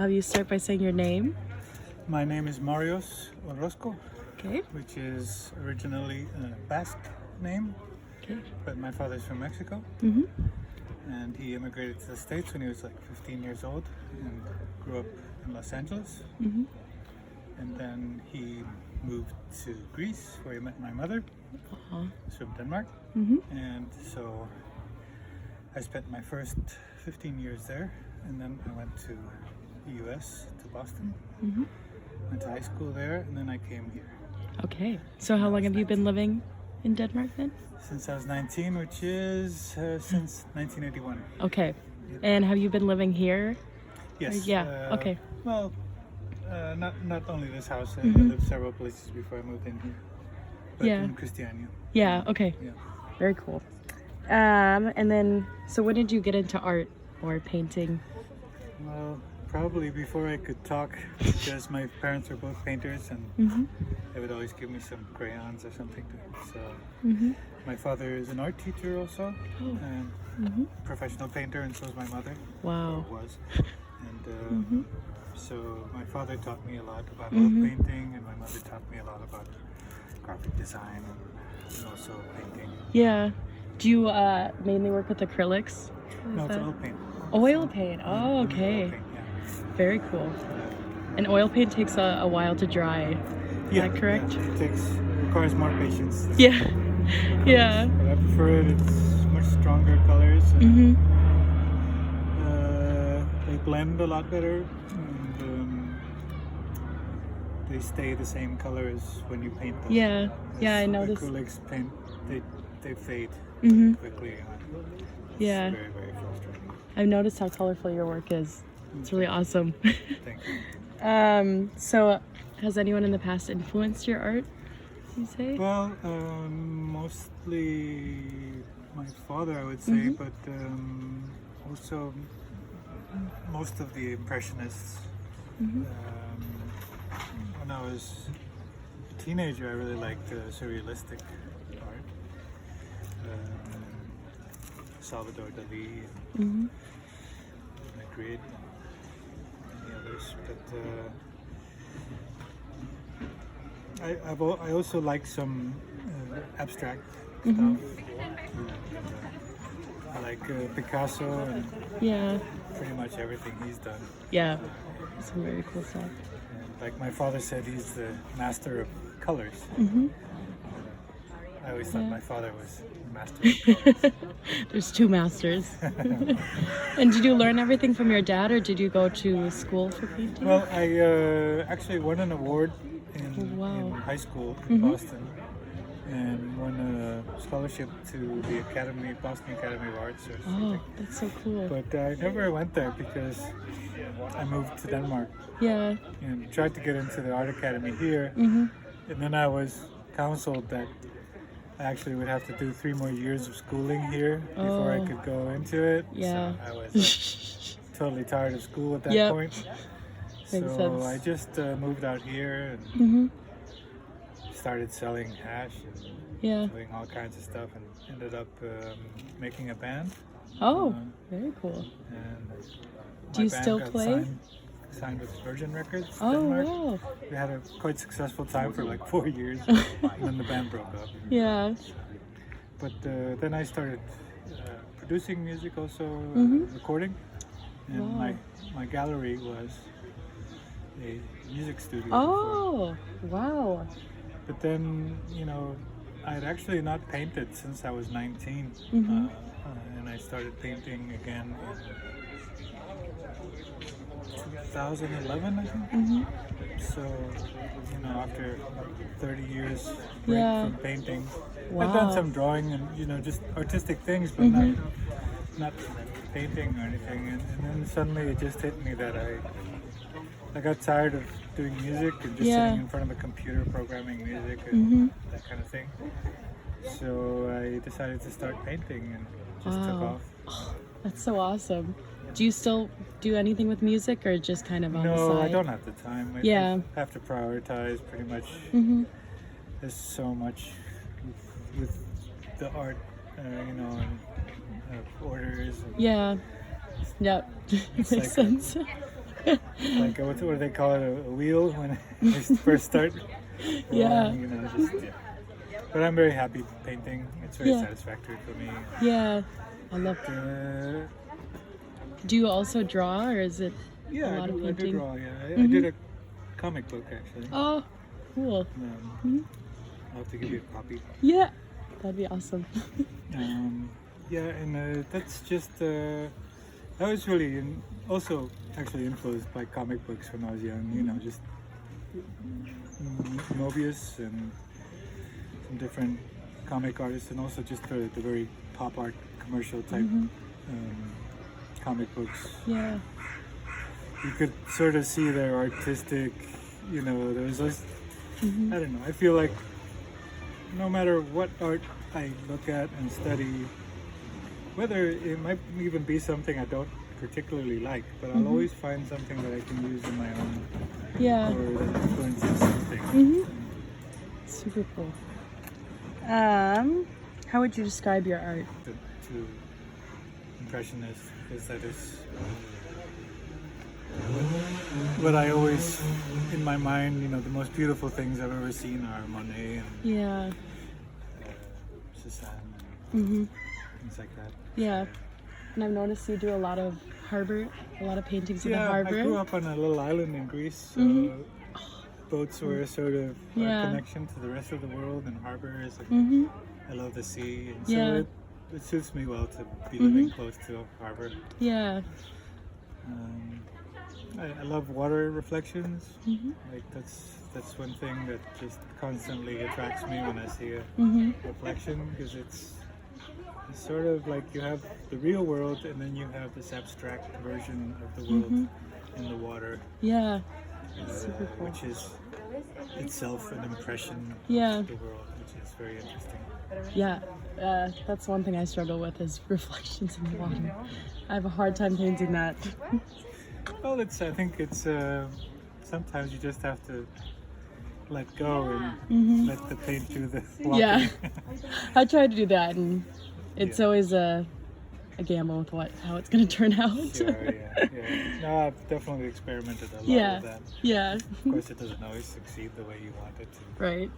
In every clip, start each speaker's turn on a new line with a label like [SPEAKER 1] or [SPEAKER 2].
[SPEAKER 1] you start by saying your name?
[SPEAKER 2] My name is Marios Orozco,
[SPEAKER 1] Okay.
[SPEAKER 2] which is originally a Basque name,
[SPEAKER 1] Okay.
[SPEAKER 2] but my father's from Mexico,
[SPEAKER 1] Mm-hmm.
[SPEAKER 2] and he immigrated to the States when he was like 15 years old and grew up in Los Angeles.
[SPEAKER 1] Mm-hmm.
[SPEAKER 2] And then he moved to Greece, where he met my mother.
[SPEAKER 1] Uh-huh.
[SPEAKER 2] He's from Denmark.
[SPEAKER 1] Mm-hmm.
[SPEAKER 2] And so I spent my first 15 years there, and then I went to the US, to Boston.
[SPEAKER 1] Mm-hmm.
[SPEAKER 2] Went to high school there, and then I came here.
[SPEAKER 1] Okay. So how long have you been living in Denmark then?
[SPEAKER 2] Since I was 19, which is since 1981.
[SPEAKER 1] Okay. And have you been living here?
[SPEAKER 2] Yes.
[SPEAKER 1] Yeah, okay.
[SPEAKER 2] Well, not only this house. I
[SPEAKER 1] Mhm.
[SPEAKER 2] lived several places before I moved in here. But
[SPEAKER 1] Yeah.
[SPEAKER 2] in Christiania.
[SPEAKER 1] Yeah, okay.
[SPEAKER 2] Yeah.
[SPEAKER 1] Very cool. And then, so when did you get into art or painting?
[SPEAKER 2] Well, probably before I could talk, because my parents were both painters, and
[SPEAKER 1] Mm-hmm.
[SPEAKER 2] they would always give me some crayons or something. So
[SPEAKER 1] Mm-hmm.
[SPEAKER 2] my father is an art teacher also,
[SPEAKER 1] Oh.
[SPEAKER 2] and
[SPEAKER 1] Mm-hmm.
[SPEAKER 2] professional painter, and so is my mother.
[SPEAKER 1] Wow.
[SPEAKER 2] Or was. And
[SPEAKER 1] Mm-hmm.
[SPEAKER 2] so my father taught me a lot about
[SPEAKER 1] Mhm.
[SPEAKER 2] oil painting, and my mother taught me a lot about graphic design and also painting.
[SPEAKER 1] Yeah. Do you mainly work with acrylics?
[SPEAKER 2] No,
[SPEAKER 1] Is
[SPEAKER 2] it's
[SPEAKER 1] that-
[SPEAKER 2] oil paint.
[SPEAKER 1] Oil paint. Oh, okay.
[SPEAKER 2] Oil paint, yeah.
[SPEAKER 1] Very cool. And oil paint takes a while to dry. Is that correct?
[SPEAKER 2] Yeah, it requires more patience.
[SPEAKER 1] Yeah. Yeah.
[SPEAKER 2] But I prefer it. It's much stronger colors. And,
[SPEAKER 1] Mm-hmm.
[SPEAKER 2] they blend a lot better. And, they stay the same color as when you paint them.
[SPEAKER 1] Yeah. Yeah, I
[SPEAKER 2] As
[SPEAKER 1] noticed.
[SPEAKER 2] Acrylics paint, they fade
[SPEAKER 1] Mm-hmm.
[SPEAKER 2] quickly. It's
[SPEAKER 1] Yeah.
[SPEAKER 2] very, very frustrating.
[SPEAKER 1] I've noticed how colorful your work is. It's really awesome.
[SPEAKER 2] Thank you.
[SPEAKER 1] So has anyone in the past influenced your art, you say?
[SPEAKER 2] Well, mostly my father, I would say,
[SPEAKER 1] Mhm.
[SPEAKER 2] but also most of the impressionists.
[SPEAKER 1] Mhm.
[SPEAKER 2] When I was a teenager, I really liked surrealistic art. Salvador Dali,
[SPEAKER 1] Mm-hmm.
[SPEAKER 2] Magritte, and many others. But I also like some abstract
[SPEAKER 1] Mhm.
[SPEAKER 2] stuff. I like Picasso and
[SPEAKER 1] Yeah.
[SPEAKER 2] pretty much everything he's done.
[SPEAKER 1] Yeah. Some very cool stuff.
[SPEAKER 2] And like my father said, he's the master of colors.
[SPEAKER 1] Mm-hmm.
[SPEAKER 2] I always thought
[SPEAKER 1] Yeah.
[SPEAKER 2] my father was the master of colors.
[SPEAKER 1] There's two masters. And did you learn everything from your dad, or did you go to school for painting?
[SPEAKER 2] Well, I actually won an award in
[SPEAKER 1] Wow.
[SPEAKER 2] high school in
[SPEAKER 1] Mhm.
[SPEAKER 2] Boston, and won a scholarship to the Boston Academy of Arts or something.
[SPEAKER 1] Oh, that's so cool.
[SPEAKER 2] But I never went there because I moved to Denmark
[SPEAKER 1] Yeah.
[SPEAKER 2] and tried to get into the art academy here,
[SPEAKER 1] Mm-hmm.
[SPEAKER 2] and then I was counseled that I actually would have to do 3 more years of schooling here before I
[SPEAKER 1] Oh.
[SPEAKER 2] could go into it.
[SPEAKER 1] Yeah.
[SPEAKER 2] So I was totally tired of school at that
[SPEAKER 1] Yep.
[SPEAKER 2] point.
[SPEAKER 1] Makes
[SPEAKER 2] So
[SPEAKER 1] sense.
[SPEAKER 2] I just moved out here and
[SPEAKER 1] Mm-hmm.
[SPEAKER 2] started selling hash and
[SPEAKER 1] Yeah.
[SPEAKER 2] doing all kinds of stuff, and ended up making a band.
[SPEAKER 1] Oh,
[SPEAKER 2] Uh,
[SPEAKER 1] very cool.
[SPEAKER 2] And
[SPEAKER 1] Do
[SPEAKER 2] my
[SPEAKER 1] you
[SPEAKER 2] band
[SPEAKER 1] still
[SPEAKER 2] got
[SPEAKER 1] play?
[SPEAKER 2] Signed with Virgin Records,
[SPEAKER 1] Oh,
[SPEAKER 2] Denmark.
[SPEAKER 1] wow.
[SPEAKER 2] We had a quite successful time for like 4 years, and then the band broke up.
[SPEAKER 1] Yeah.
[SPEAKER 2] But then I started producing music, also
[SPEAKER 1] Mhm.
[SPEAKER 2] recording, and
[SPEAKER 1] Wow.
[SPEAKER 2] my gallery was a music studio. before.
[SPEAKER 1] Oh, wow.
[SPEAKER 2] But then, I had actually not painted since I was 19,
[SPEAKER 1] Mhm.
[SPEAKER 2] and I started painting again in 2011, I think.
[SPEAKER 1] Mm-hmm.
[SPEAKER 2] So, after 30 years break
[SPEAKER 1] Yeah.
[SPEAKER 2] from painting, I've
[SPEAKER 1] Wow.
[SPEAKER 2] done some drawing and just artistic things, but
[SPEAKER 1] Mhm.
[SPEAKER 2] not painting or anything. And then suddenly it just hit me that I got tired of doing music and just
[SPEAKER 1] Yeah.
[SPEAKER 2] sitting in front of a computer programming music and
[SPEAKER 1] Mhm.
[SPEAKER 2] that kind of thing. So I decided to start painting, and just took
[SPEAKER 1] Wow.
[SPEAKER 2] off.
[SPEAKER 1] That's so awesome. Do you still do anything with music, or just kind of on the
[SPEAKER 2] No,
[SPEAKER 1] side?
[SPEAKER 2] I don't have the time.
[SPEAKER 1] Yeah.
[SPEAKER 2] I have to prioritize pretty much.
[SPEAKER 1] Mm-hmm.
[SPEAKER 2] There's so much with the art, and orders. And
[SPEAKER 1] Yeah. Yep.
[SPEAKER 2] It's
[SPEAKER 1] Makes
[SPEAKER 2] like
[SPEAKER 1] sense.
[SPEAKER 2] Like what do they call it? A wheel when you first start.
[SPEAKER 1] Yeah.
[SPEAKER 2] You know, just yeah. But I'm very happy painting. It's very
[SPEAKER 1] Yeah.
[SPEAKER 2] satisfactory for me.
[SPEAKER 1] Yeah. I love that. Do you also draw, or is it
[SPEAKER 2] Yeah,
[SPEAKER 1] a lot of
[SPEAKER 2] I do
[SPEAKER 1] painting?
[SPEAKER 2] draw. Yeah, I did a comic book actually.
[SPEAKER 1] Oh, cool.
[SPEAKER 2] I'll have to give you a copy.
[SPEAKER 1] Yeah, that'd be awesome.
[SPEAKER 2] Yeah, and that's just I was really also actually influenced by comic books when I was young. You know, just Mobius and some different comic artists, and also just the very pop art commercial type comic books.
[SPEAKER 1] Yeah.
[SPEAKER 2] You could sort of see their artistic, you know, there's this, I don't know, I feel like no matter what art I look at and study, whether it might even be something I don't particularly like, but I'll always find something that I can use in my own,
[SPEAKER 1] Yeah.
[SPEAKER 2] or that influences something.
[SPEAKER 1] Super cool. How would you describe your art?
[SPEAKER 2] To impressionist, because that is what I always, in my mind, you know, the most beautiful things I've ever seen are Monet and
[SPEAKER 1] Yeah.
[SPEAKER 2] Cézanne and things like that.
[SPEAKER 1] Yeah. And I've noticed you do a lot of harbor, a lot of paintings of the
[SPEAKER 2] Yeah,
[SPEAKER 1] harbor.
[SPEAKER 2] I grew up on a little island in Greece, so boats were sort of
[SPEAKER 1] Yeah.
[SPEAKER 2] a connection to the rest of the world, and harbors. I love the sea, and so
[SPEAKER 1] Yeah.
[SPEAKER 2] it suits me well to be living close to a harbor.
[SPEAKER 1] Yeah.
[SPEAKER 2] I love water reflections. Like that's one thing that just constantly attracts me when I see a reflection, because it's sort of like you have the real world and then you have this abstract version of the world in the water,
[SPEAKER 1] Yeah. Super cool.
[SPEAKER 2] which is itself an impression
[SPEAKER 1] Yeah.
[SPEAKER 2] of the world, which is very interesting.
[SPEAKER 1] Yeah. That's one thing I struggle with is reflections in the water. I have a hard time painting that.
[SPEAKER 2] Well, I think it's sometimes you just have to let go and let the paint do the walking.
[SPEAKER 1] Yeah. I try to do that, and it's
[SPEAKER 2] Yeah.
[SPEAKER 1] always a gamble with how it's gonna turn out.
[SPEAKER 2] Sure, yeah. No, I've definitely experimented a lot
[SPEAKER 1] Yeah.
[SPEAKER 2] with that.
[SPEAKER 1] Yeah.
[SPEAKER 2] Of course, it doesn't always succeed the way you want it to.
[SPEAKER 1] Right.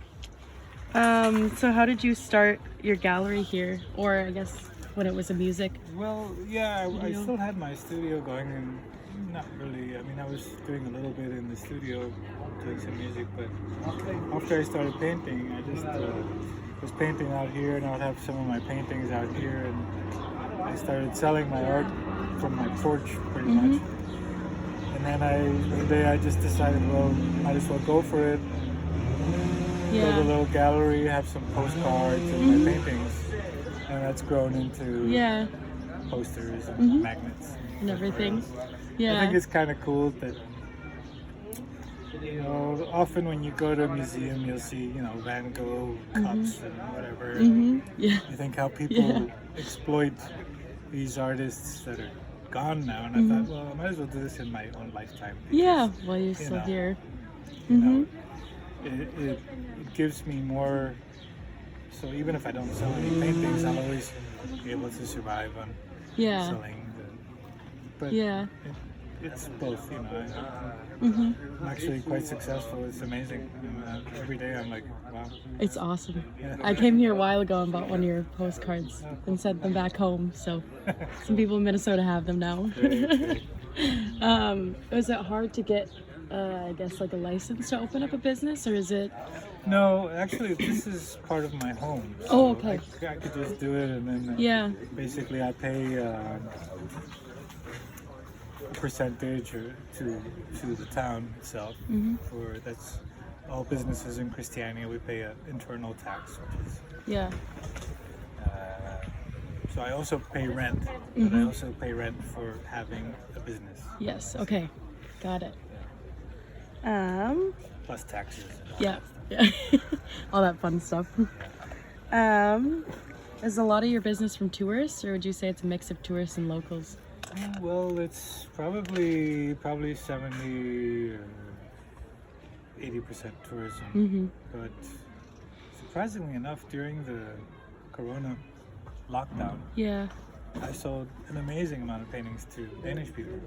[SPEAKER 1] So how did you start your gallery here, or I guess when it was a music?
[SPEAKER 2] Well, yeah, I
[SPEAKER 1] Studio?
[SPEAKER 2] still had my studio going, and not really. I mean, I was doing a little bit in the studio, doing some music, but after I started painting, I just was painting out here, and I would have some of my paintings out here, and I started selling my art from my porch pretty much. And then one day I just decided, well, might as well go for it. Build a little gallery, have some postcards and my paintings, and that's grown into
[SPEAKER 1] Yeah.
[SPEAKER 2] posters and magnets
[SPEAKER 1] And everything.
[SPEAKER 2] I
[SPEAKER 1] Yeah.
[SPEAKER 2] think it's kind of cool that, you know, often when you go to a museum, you'll see, you know, Van Gogh cups and whatever.
[SPEAKER 1] Yeah.
[SPEAKER 2] You think how people exploit these artists that are gone now, and I thought, well, I might as well do this in my own lifetime. because,
[SPEAKER 1] Yeah. While you're still
[SPEAKER 2] know,
[SPEAKER 1] here.
[SPEAKER 2] You know, it gives me more. So even if I don't sell any paintings, I'll always be able to survive on
[SPEAKER 1] Yeah.
[SPEAKER 2] selling. But
[SPEAKER 1] Yeah.
[SPEAKER 2] it's both, you know. I'm actually quite successful. It's amazing. Every day I'm like, wow.
[SPEAKER 1] It's awesome. I came here a while ago and bought one of your postcards and sent them back home. So some people in Minnesota have them now.
[SPEAKER 2] Great.
[SPEAKER 1] Was it hard to get, I guess, like a license to open up a business, or is it?
[SPEAKER 2] No, actually, this is part of my home.
[SPEAKER 1] Oh, okay.
[SPEAKER 2] I could just do it, and then
[SPEAKER 1] Yeah.
[SPEAKER 2] basically I pay a percentage to the town itself. For that's all businesses in Christiania. We pay an internal tax, which is.
[SPEAKER 1] Yeah.
[SPEAKER 2] So I also pay rent, but I also pay rent for having a business.
[SPEAKER 1] Yes. Okay. Got it.
[SPEAKER 2] Plus taxes. And all
[SPEAKER 1] Yeah.
[SPEAKER 2] that stuff.
[SPEAKER 1] Yeah. All that fun stuff. Is a lot of your business from tourists, or would you say it's a mix of tourists and locals?
[SPEAKER 2] Well, it's probably 70 or 80% tourism. But surprisingly enough, during the Corona lockdown,
[SPEAKER 1] Yeah.
[SPEAKER 2] I sold an amazing amount of paintings to Danish people.